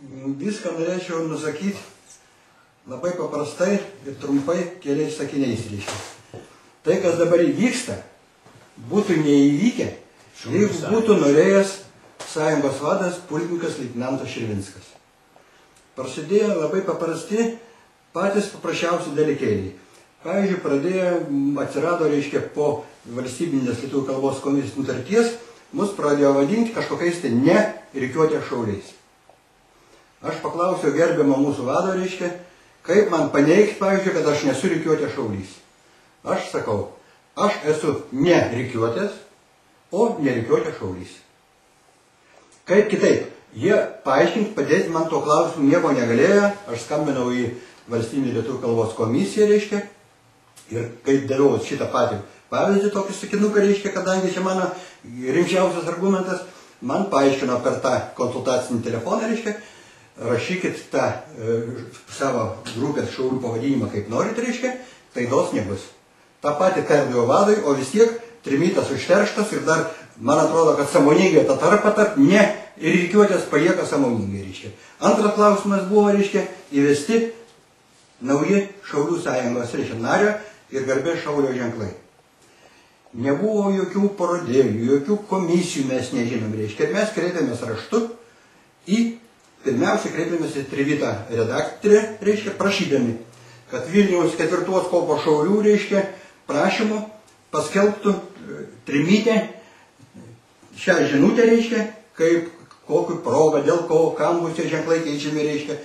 Viską norėčiau nusakyti labai paprastai ir trumpai keliais sakiniais reiškia. Tai, kas dabar įvyksta, būtų neįvykę, jeigu būtų norėjęs sąjungos vadas pulkininkas leitenantas Širvinskas. Prasidėjo labai paprasti, patys paprasčiausi dalykėliai. Pavyzdžiui, atsirado, reiškia, po valstybinės lietuvių kalbos komisijos nutarties, mus pradėjo vadinti kažkokiais tai nerikiuotės šauliais. Aš paklausiau gerbiamą mūsų vado, reiškia, kaip man paneigti, pavyzdžiui, kad aš nesu rikiuotės šaulys. Aš sakau, aš esu ne rikiuotės, o nerikiuotės šaulys. Kaip kitaip? Jie paaiškinti, padėti man to klausimu nieko negalėjo, aš skambinau į valstybinį lietuvių kalbos komisiją, reiškia, ir kaip daviau šitą patį pavyzdį, tokį sakinuką, reiškia, kadangi čia mano rimčiausias argumentas, man paaiškino per tą konsultacinį telefoną, reiškia, rašykit tą savo grupės šaulių pavadinimą kaip norit, reiškia, klaidos nebus. Ta pati perdaviau vadui, o vis tiek trimitas užterštas ir dar, man atrodo, kad sąmoningai tą tarp, ne, ir rikiuotės palieka sąmoningai, reiškia. Antras klausimas buvo, reiškia, įvesti nauji Šaulių sąjungos, reiškia, nario ir garbės šaulio ženklai. Nebuvo jokių parodėlių, jokių komisijų mes nežinom, reiškia. Mes kreipėmės raštu pirmiausia kreipėmės į Trivitą redaktorę, reiškia, prašydami, kad Vilniaus 4 kopos šaulių, reiškia, prašymu paskelbtų Trimitę šią žinutę, reiškia, kaip kokiu progą, dėl ko, kam bus tie ženklai keičiami, reiškia.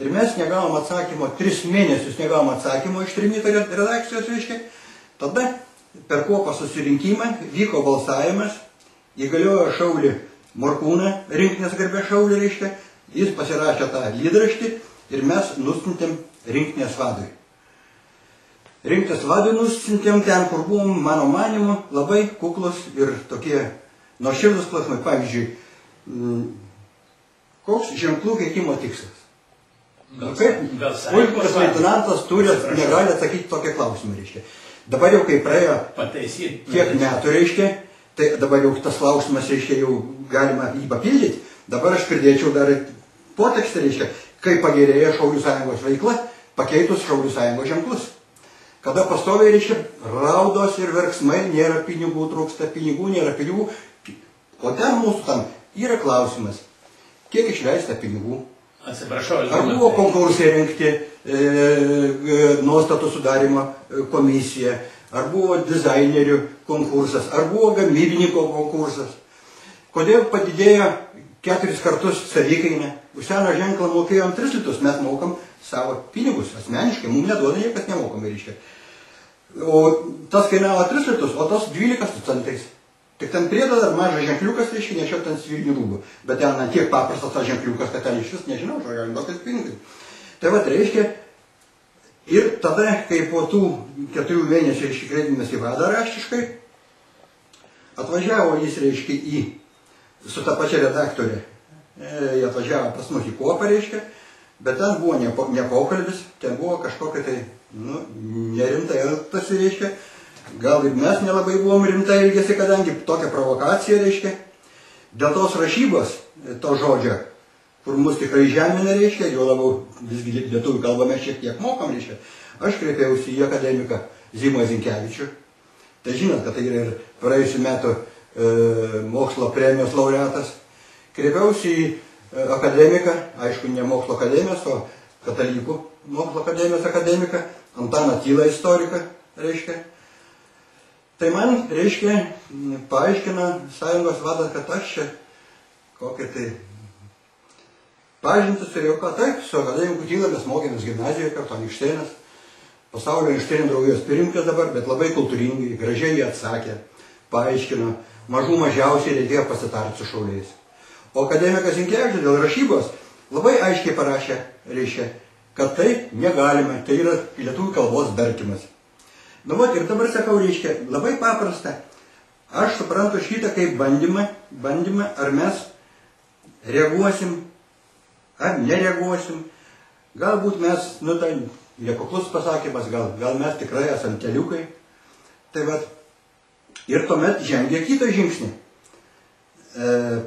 Ir mes negavom atsakymo, 3 mėnesius negavom atsakymo iš Trimito redakcijos, reiškia. Tada per kopą susirinkimą vyko balsavimas, įgaliojo šaulį Morkūną, rinktinės garbės šaulį, reiškia. Jis pasirašė tą lydraštį ir mes nusintėm rinktinės vadui. Rinktinės vadui nusintėm ten, kur buvom, mano manimu, labai kuklus ir tokie nuoširdūs klausimai. Pavyzdžiui, koks ženklų keitimo tikslas? Pulkininkas leitenantas negali atsakyti tokie klausimai, reiškia. Dabar jau kai praėjo tiek metų, reiškia, tai dabar jau tas klausimas, reiškia, jau galima jį papildyti. Dabar aš pridėčiau dar potekstą, reiškia, kai pagerėja Šaulių sąjungos veikla, pakeitus Šaulių sąjungos ženklus. Kada pastoviai, reiškia, raudos ir verksmai, nėra pinigų, trūksta pinigų, nėra pinigų. O ten mūsų tam yra klausimas, kiek išleista pinigų. Atsiprašau, ar buvo konkursai rengti, nuostatų sudarimo komisija, ar buvo dizainerių konkursas, ar buvo gamybininko konkursas. Kodėl padidėjo 4 kartus savikaina? Už seną ženklą mokėjom 3 litus, mes mokam savo pinigus, asmeniškai, mums neduoda niekas nemokam, reiškia. O tas kainavo 3 litus, o tas 12 centais. Tik ten priedo dar mažas ženkliukas, reiškia, nešiau ten civilinių rūbų. Bet ten tiek paprastas tas ženkliukas, kad ten iš vis nežinau, aš galim tokias pinigai. Tai va, reiškia, ir tada, kai po tų 4 mėnesių, reiškia, kreipėmės į vadą raštiškai, atvažiavo jis, reiškia, su ta pačia redaktorė, jie atvažiavo pas mus į kopą, reiškia, bet ten buvo ne pokalbis, ten buvo kažkokia tai, nerimtai elgtasi, reiškia, gal ir mes nelabai buvom rimtai elgėsi, kadangi tokia provokacija, reiškia, dėl tos rašybos, to žodžio, kur mus tikrai žemina, reiškia, jo labiau visgi lietuvių kalbą mes šiek tiek mokam, reiškia, aš kreipiausi į akademiką Zimą Zinkevičių, tai žinot, kad tai yra ir praėjusių metų mokslo premijos laureatas. Kreipiausi į akademiką, aišku, ne mokslo akademijos, o katalikų mokslo akademijos akademiką, Antaną Tylą istoriką, reiškia. Tai man, reiškia, paaiškina sąjungos vadas, kad aš čia kokią tai pažintis turėjau, kad taip, su akademiku Tyla mes mokėmės gimnazijoje kartu, Anykštėnas, pasaulio Anykštėnų draugijos pirmininkas dabar, bet labai kultūringai, gražiai jį atsakė, paaiškino, mažų mažiausiai reikėjo pasitarti su šauliais. O akademikas Zinkevičius dėl rašybos labai aiškiai parašė, reiškia, kad tai negalime, tai yra lietuvių kalbos darkymas. Nu, vat, ir dabar sakau, reiškia, labai paprasta. Aš suprantu šitą kaip bandymą, ar mes reaguosim, ar nereaguosim. Galbūt mes, tai nekuklus pasakymas, gal mes tikrai esam keliukai. Tai vat, ir tuomet žengė kitą žingsnį.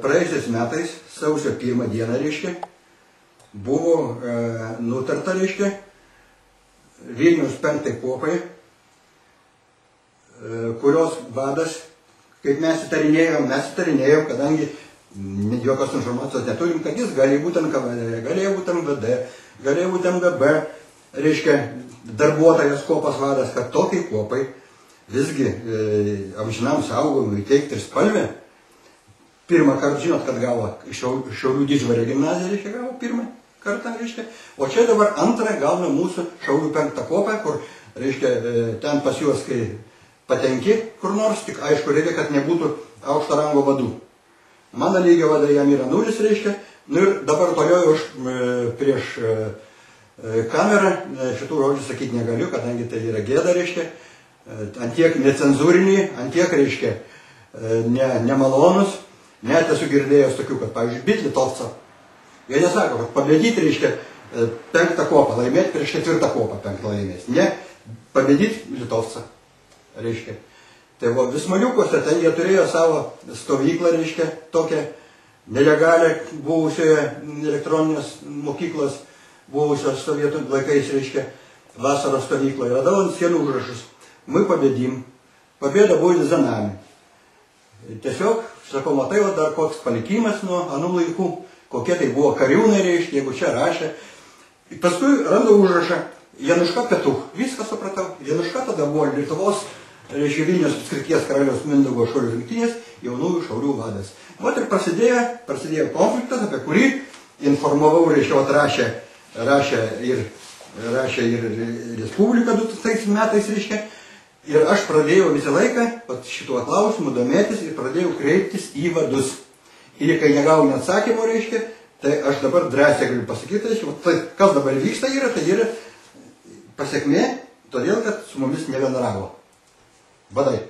Praėjusiais metais, sausio 1 dieną, reiškia, buvo nutarta, reiškia, Vilniaus 5 kuopai, kurios vadas, kaip mes įtarinėjom, kadangi jokios informacijos neturim, kad jis galėjo būti NKVD, galėjo būti MVD, galėjo būti MGB, reiškia, darbuotojas kuopas vadas, kad tokiai kuopai visgi amžinam saugojimui įteikti ir spalvę. Pirmą kartą, žinot, kad gavo Šiaulių Didžvario gimnaziją, reiškia, gavo pirmą kartą, reiškia. O čia dabar antrą gauna mūsų Šiaulių 5 kuopą, kur, reiškia, ten pas juos, kai patenki kur nors, tik aišku, reikia, kad nebūtų aukšto rango vadų. Mano lygio vadai jam yra 0, reiškia. Nu ir dabar toliau aš prieš kamerą šitų žodžių sakyti negaliu, kadangi tai yra gėda, reiškia. Antiek necenzūriniai, antiek, reiškia, nemalonus. Net esu girdėjęs tokių, kad, pavyzdžiui, bit litovca. Jie nesako, kad pabėdyti, reiškia, 5 kuopą laimėti prieš 4 kuopą 5 laimės. Ne, pabėdyti litovca, reiškia. Tai va, Vismaliukuose, ten jie turėjo savo stovyklą, reiškia, tokią nelegalią buvusioje elektroninės mokyklos, buvusios sovietų laikais, reiškia, vasaros stovykloje. Radau ant sienų užrašus. Мы победим. Победа будет за нами. Tiesiog, sakau, matai, o dar koks palikimas nuo anų laikų, kokie tai buvo kariūnai, reiškia, jeigu čia rašė. Paskui randu užrašą Januška Petuch. Viską supratau. Januška tada buvo Lietuvos, reiškia, Vilniaus apskrities karaliaus Mindaugo šaulių rinktinės jaunųjų šaulių vadas. Vat ir prasidėjo konfliktas, apie kurį informavau, reiškia, rašė ir Respublika 2000 metais, reiškia. Ir aš pradėjau visą laiką šituo klausimu domėtis ir pradėjau kreiptis į vadus. Ir kai negaunu atsakymų, reiškia, tai aš dabar drąsiai galiu pasakyti, reiškia, tai kas dabar vyksta yra, tai yra pasiekmė, todėl, kad su mumis nebendravo vadai.